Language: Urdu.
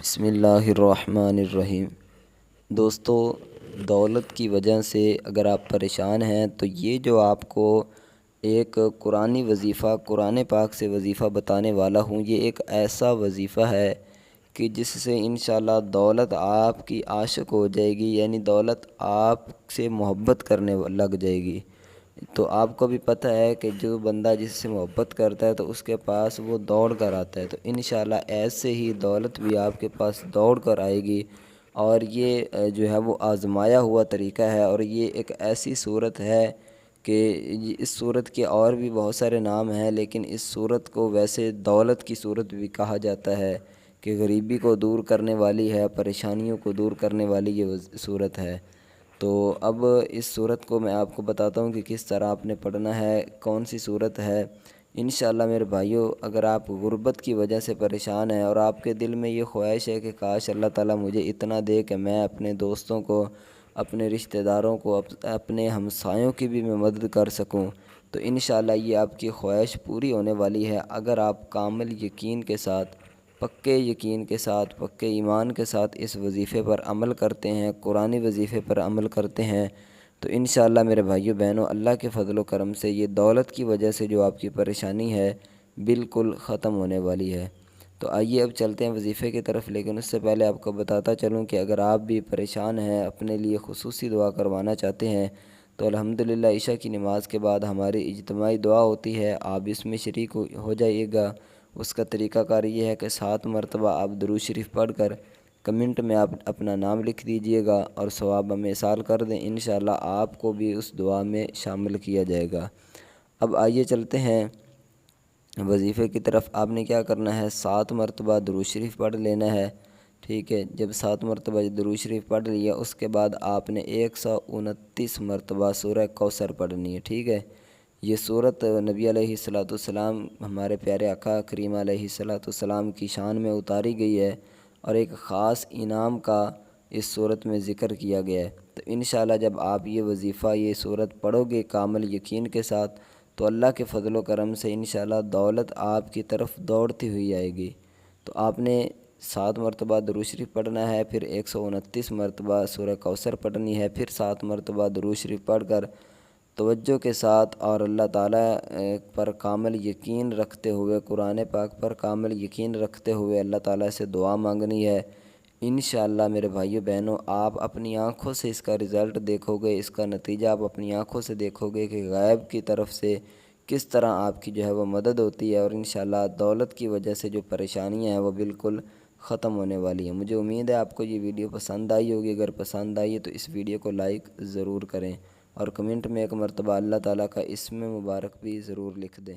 بسم اللہ الرحمن الرحیم۔ دوستو، دولت کی وجہ سے اگر آپ پریشان ہیں تو یہ جو آپ کو ایک قرآنی وظیفہ قرآن پاک سے وظیفہ بتانے والا ہوں، یہ ایک ایسا وظیفہ ہے کہ جس سے انشاءاللہ دولت آپ کی عاشق ہو جائے گی، یعنی دولت آپ سے محبت کرنے لگ جائے گی۔ تو آپ کو بھی پتہ ہے کہ جو بندہ جس سے محبت کرتا ہے تو اس کے پاس وہ دوڑ کر آتا ہے، تو انشاءاللہ ایسے ہی دولت بھی آپ کے پاس دوڑ کر آئے گی۔ اور یہ جو ہے وہ آزمایا ہوا طریقہ ہے، اور یہ ایک ایسی صورت ہے کہ اس صورت کے اور بھی بہت سارے نام ہیں، لیکن اس صورت کو ویسے دولت کی صورت بھی کہا جاتا ہے کہ غریبی کو دور کرنے والی ہے، پریشانیوں کو دور کرنے والی یہ صورت ہے۔ تو اب اس صورت کو میں آپ کو بتاتا ہوں کہ کس طرح آپ نے پڑھنا ہے، کون سی صورت ہے۔ انشاءاللہ میرے بھائیوں، اگر آپ غربت کی وجہ سے پریشان ہیں اور آپ کے دل میں یہ خواہش ہے کہ کاش اللہ تعالیٰ مجھے اتنا دے کہ میں اپنے دوستوں کو، اپنے رشتہ داروں کو، اپنے ہمسایوں کی بھی میں مدد کر سکوں، تو انشاءاللہ یہ آپ کی خواہش پوری ہونے والی ہے اگر آپ کامل یقین کے ساتھ، پکے یقین کے ساتھ، پکے ایمان کے ساتھ اس وظیفے پر عمل کرتے ہیں، قرآنی وظیفے پر عمل کرتے ہیں، تو انشاءاللہ میرے بھائیو بہنوں، اللہ کے فضل و کرم سے یہ دولت کی وجہ سے جو آپ کی پریشانی ہے بالکل ختم ہونے والی ہے۔ تو آئیے اب چلتے ہیں وظیفے کی طرف، لیکن اس سے پہلے آپ کو بتاتا چلوں کہ اگر آپ بھی پریشان ہیں، اپنے لیے خصوصی دعا کروانا چاہتے ہیں، تو الحمدللہ عشاء کی نماز کے بعد ہماری اجتماعی دعا ہوتی ہے، آپ اس میں شریک ہو جائیے گا۔ اس کا طریقہ کار یہ ہے کہ 7 مرتبہ آپ درود شریف پڑھ کر کمنٹ میں آپ اپنا نام لکھ دیجئے گا اور ثواب ہمیں ارسال کر دیں، انشاءاللہ آپ کو بھی اس دعا میں شامل کیا جائے گا۔ اب آئیے چلتے ہیں وظیفے کی طرف۔ آپ نے کیا کرنا ہے، 7 مرتبہ درود شریف پڑھ لینا ہے، ٹھیک ہے۔ جب 7 مرتبہ درود شریف پڑھ لیا، اس کے بعد آپ نے 129 مرتبہ سورہ کوثر پڑھنی ہے، ٹھیک ہے۔ یہ سورت نبی علیہ السلام، ہمارے پیارے آقا کریم علیہ السلام کی شان میں اتاری گئی ہے، اور ایک خاص انعام کا اس سورت میں ذکر کیا گیا ہے۔ تو انشاءاللہ جب آپ یہ وظیفہ، یہ سورت پڑھو گے کامل یقین کے ساتھ، تو اللہ کے فضل و کرم سے انشاءاللہ دولت آپ کی طرف دوڑتی ہوئی آئے گی۔ تو آپ نے 7 مرتبہ درود شریف پڑھنا ہے، پھر 129 مرتبہ سورہ کوثر پڑھنی ہے، پھر 7 مرتبہ درود شریف پڑھ کر توجہ کے ساتھ اور اللہ تعالیٰ پر کامل یقین رکھتے ہوئے، قرآن پاک پر کامل یقین رکھتے ہوئے اللہ تعالیٰ سے دعا مانگنی ہے۔ انشاءاللہ میرے بھائیو بہنوں، آپ اپنی آنکھوں سے اس کا رزلٹ دیکھو گے، اس کا نتیجہ آپ اپنی آنکھوں سے دیکھو گے کہ غیب کی طرف سے کس طرح آپ کی جو ہے وہ مدد ہوتی ہے، اور انشاءاللہ دولت کی وجہ سے جو پریشانیاں ہیں وہ بالکل ختم ہونے والی ہیں۔ مجھے امید ہے آپ کو یہ ویڈیو پسند آئی ہوگی۔ اگر پسند آئی ہے تو اس ویڈیو کو لائک ضرور کریں، اور کمنٹ میں ایک مرتبہ اللہ تعالیٰ کا اسم مبارک بھی ضرور لکھ دیں۔